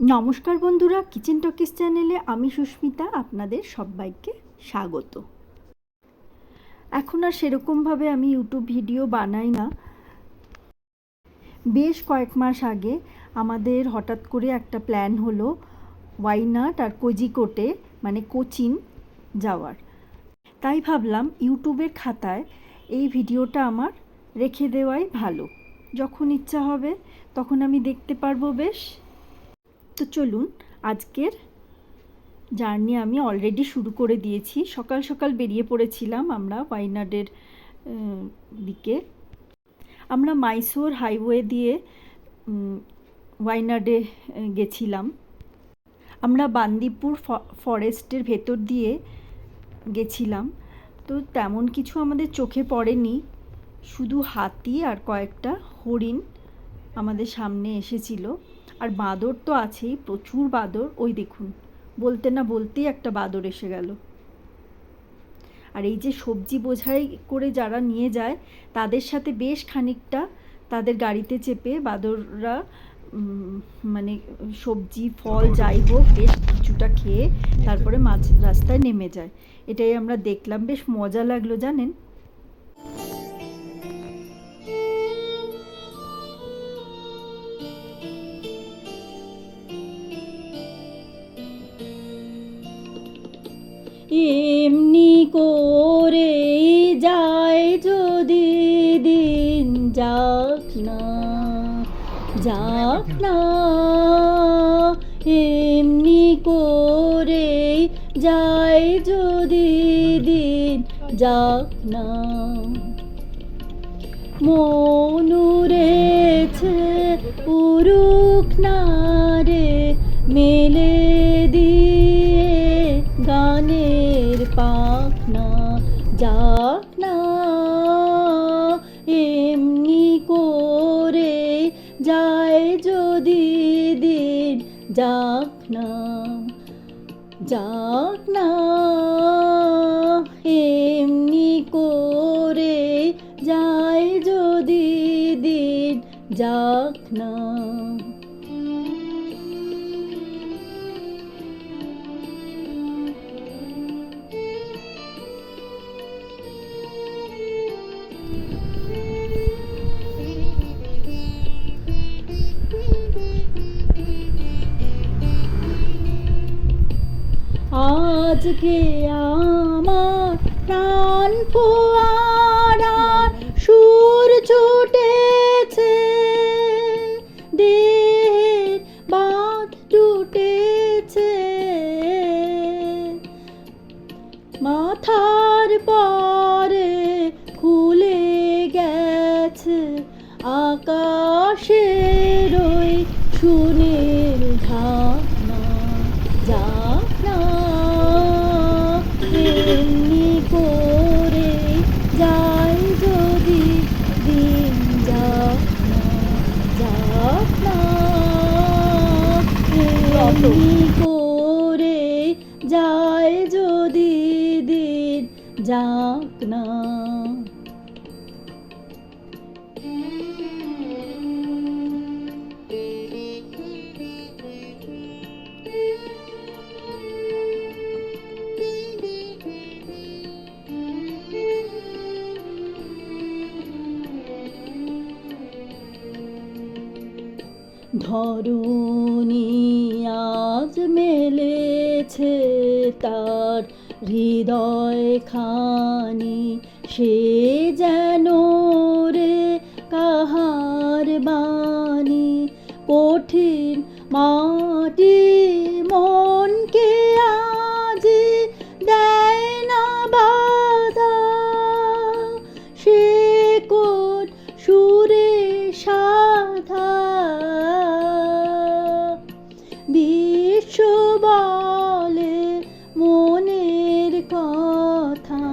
নমস্কার বন্ধুরা, kitchen talkies চ্যানেলে আমি সুস্মিতা আপনাদের সবাইকে স্বাগত। এখন আর সেরকমভাবে আমি ইউটিউব ভিডিও বানাই না। বেশ কয়েক মাস আগে আমাদের হঠাৎ করে একটা প্ল্যান হলো ওয়াইনাড আর কোজিকোডে মানে কোচিন যাওয়ার। তাই ভাবলাম ইউটিউবের খাতায় এই ভিডিওটা আমার রেখে দেওয়াই ভালো, যখন ইচ্ছা হবে তখন আমি দেখতে পারবো। বেশ, তো চলুন, আজকের জার্নি আমি অলরেডি শুরু করে দিয়েছি। সকাল সকাল বেরিয়ে পড়েছিলাম আমরা ওয়াইনাডের দিকে। আমরা মাইসোর হাইওয়ে দিয়ে ওয়াইনাডে গেছিলাম। আমরা বান্দিপুর ফরেস্টের ভেতর দিয়ে গেছিলাম। তো তেমন কিছু আমাদের চোখে পড়েনি, শুধু হাতি আর কয়েকটা হরিণ আমাদের সামনে এসেছিল। আর বাঁদর তো আছেই, প্রচুর বাঁদর। ওই দেখুন, বলতে না বলতেই একটা বাঁদর এসে গেল। আর এই যে সবজি বোঝাই করে যারা নিয়ে যায়, তাদের সাথে বেশ খানিকটা তাদের গাড়িতে চেপে বাঁদররা মানে সবজি ফল যাই হোক বেশ কিছুটা খেয়ে তারপরে মাঝ রাস্তায় নেমে যায়। এটাই আমরা দেখলাম, বেশ মজা লাগলো জানেন। এমনি করে যায় যদি দিন, যাক না যাক না, এমনি করে যায় যদি দিন, যাক না। মন উড়েছে উড়ুক না রে, মেলে দিয়ে গানের পাখনা, যাক না এমনি করে যায় যদি দিন, যাক না যাক না, এমনি করে যায় যদি দিন, যাক না। আজকে আমার প্রাণ ফোয়ারার সুর ছুটেছে, দেহের বাঁধ টুটেছে, মাথার পরে খুলে গেছে আকাশের ওই সুনীল ঢাকনা, যাক না এমনি করে যায় যদি দিন, যাক না যাক না, এমনি করে যায় যদি দিন, যাক না। ধরণী আজ মেলেছে তার হৃদয় খানি, সে যেন রে কাহার বাণী, কঠিন মাটি মনকে আজ দেয় না বাধা, সে কোন সুরে সাধা, বিশ্ব বলে মনের কথা,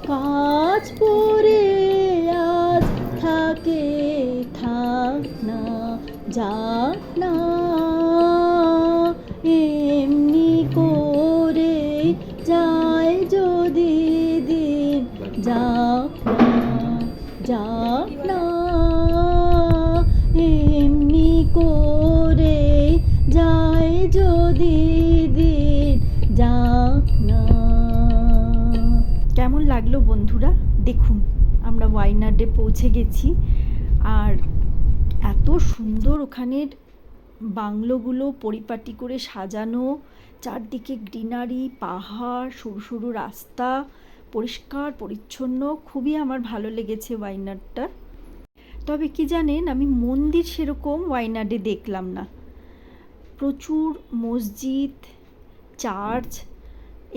কাজ পড়ে আজ থাকে, থাক না যাক না, যদি দিন যাক না। কেমন লাগলো বন্ধুরা? দেখুন আমরা ওয়াইনাডে পৌঁছে গেছি, আর এত সুন্দর ওখানের বাংলোগুলো পরিপাটি করে সাজানো, চারদিকে গ্রিনারি, পাহাড়, সরু সরু রাস্তা, পরিষ্কার পরিচ্ছন্ন। খুবই আমার ভালো লেগেছে ওয়াইনাডটা। তবে কি জানেন, আমি মন্দির সেরকম ওয়াইনাডে দেখলাম না। প্রচুর মসজিদ, চার্চ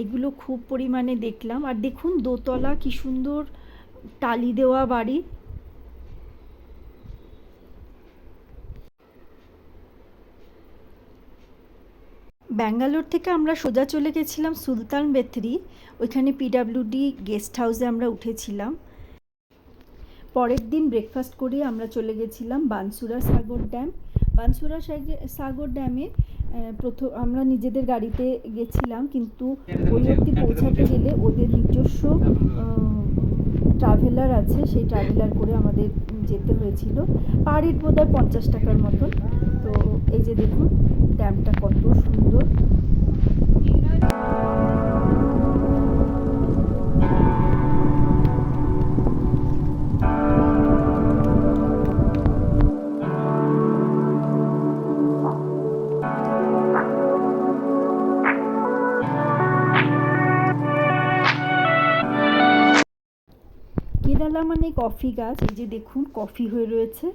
এগুলো খুব পরিমাণে দেখলাম। আর দেখুন দোতলা কি সুন্দর টালি দেওয়া বাড়ি। ব্যাঙ্গালোর থেকে আমরা সোজা চলে গেছিলাম সুলতান বেথরি। ওইখানে পিডাব্লিউডি গেস্ট হাউসে আমরা উঠেছিলাম। পরের দিন ব্রেকফাস্ট করে আমরা চলে গেছিলাম বানসুরা সাগর ড্যাম। বানসুরা সাগর ড্যামে প্রথম আমরা নিজেদের গাড়িতে গেছিলাম, কিন্তু ওই অবধি পৌঁছাতে গেলে ওদের নিজস্ব ট্রাভেলার আছে, সেই ট্রাভেলার করে আমাদের যেতে হয়েছিল। পার হেড বোধহয় 50 টাকার মতন। তো এই যে দেখুন ড্যামটা কত সুন্দর। কেরালা মানে কফি গাছ। এই যে দেখুন কফি হয়ে রয়েছে।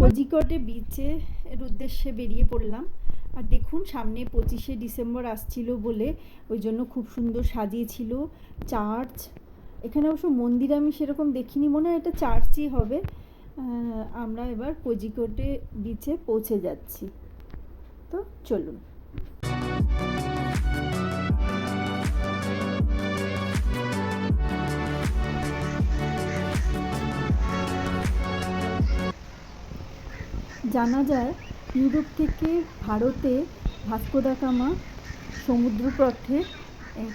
কোজিকোডে বিচে এর উদ্দেশ্যে বেরিয়ে পড়লাম। আর দেখুন সামনে 25শে ডিসেম্বর আসছিল বলে ওই জন্য খুব সুন্দর সাজিয়েছিল চার্চ। এখানে অবশ্য মন্দির আমি সেরকম দেখিনি, মনে হয় এটা চার্চই হবে। আমরা এবার কোজিকোডে বিচে পৌঁছে যাচ্ছি, তো চলুন। জানা যায় ইউরোপ থেকে ভারতে ভাস্কো দা গামা সমুদ্রপথে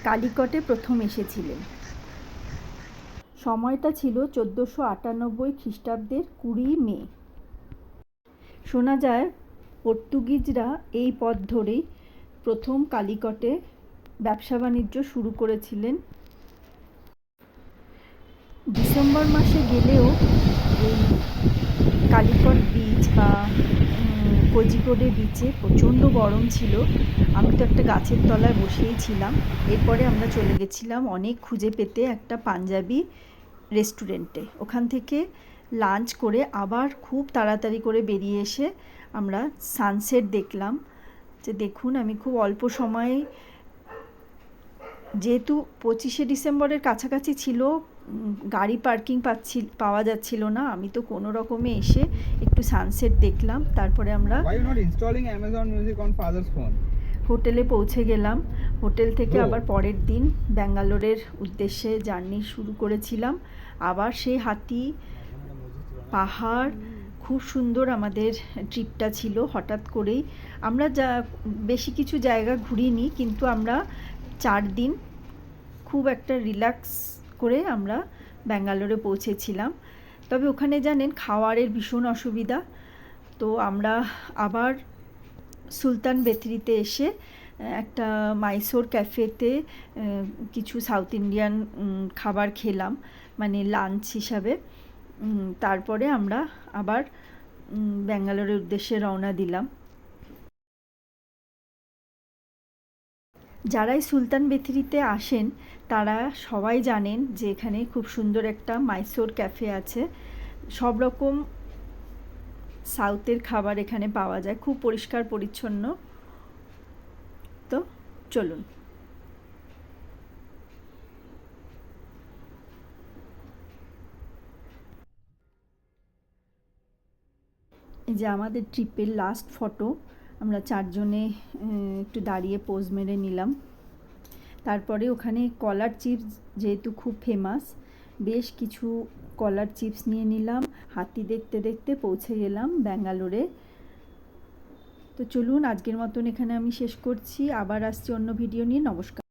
কালিকটে প্রথম এসেছিলেন। সময়টা ছিল 1498 খ্রিস্টাব্দের 20 মে। শোনা যায় পর্তুগিজরা এই পথ ধরেই প্রথম কালিকটে ব্যবসা বাণিজ্য শুরু করেছিলেন। ডিসেম্বর মাসে গেলেও এই কালিকট বিচ বা কোজিকোডে বিচে প্রচণ্ড গরম ছিল। আমি তো একটা গাছের তলায় বসেই ছিলাম। এরপরে আমরা চলে গেছিলাম অনেক খুঁজে পেতে একটা পাঞ্জাবি রেস্টুরেন্টে। ওখান থেকে লাঞ্চ করে আবার খুব তাড়াতাড়ি করে বেরিয়ে এসে আমরা সানসেট দেখলাম। যে দেখুন আমি খুব অল্প সময়ে যেহেতু 25শে ডিসেম্বরের কাছাকাছি ছিল, গাড়ি পার্কিং পাওয়া যাচ্ছিল না। আমি তো কোনো রকমে এসে একটু সানসেট দেখলাম, তারপরে আমরা Why you not installing Amazon Music on father's phone? হোটেলে পৌঁছে গেলাম। হোটেল থেকে আবার পরের দিন ব্যাঙ্গালোরের উদ্দেশ্যে জার্নি শুরু করেছিলাম। আবার সেই হাতি, পাহাড়, খুব সুন্দর আমাদের ট্রিপটা ছিল। হঠাৎ করেই আমরা বেশি কিছু জায়গা ঘুরিনি, কিন্তু আমরা 4 দিন খুব একটা রিল্যাক্স করে আমরা ব্যাঙ্গালোরে পৌঁছেছিলাম। তবে ওখানে জানেন খাওয়ারের ভীষণ অসুবিধা। তো আমরা আবার সুলতান বেথরিতে এসে একটা মাইসোর ক্যাফেতে কিছু সাউথ ইন্ডিয়ান খাবার খেলাম, মানে লাঞ্চ হিসাবে। তারপরে আমরা আবার ব্যাঙ্গালোরের উদ্দেশ্যে রওনা দিলাম। যারাই সুলতান বেথরিতে আসেন তারা সবাই জানেন যে এখানে খুব সুন্দর একটা মাইসোর ক্যাফে আছে। সব রকম সাউথের খাবার এখানে পাওয়া যায়, খুব পরিষ্কার পরিচ্ছন্ন। তো চলুন। এই যে আমাদের ট্রিপের লাস্ট ফটো, আমরা 4 জনে একটু দাঁড়িয়ে পোজ মেরে নিলাম। তারপরে ওখানে কলার চিপস যেহেতু খুব ফেমাস, বেশ কিছু কলার চিপস নিয়ে নিলাম। হাতি দেখতে দেখতে পৌঁছে গেলাম ব্যাঙ্গালোরে। তো চলুন, আজকের মতন এখানে আমি শেষ করছি। আবার আসছি অন্য ভিডিও নিয়ে। নমস্কার।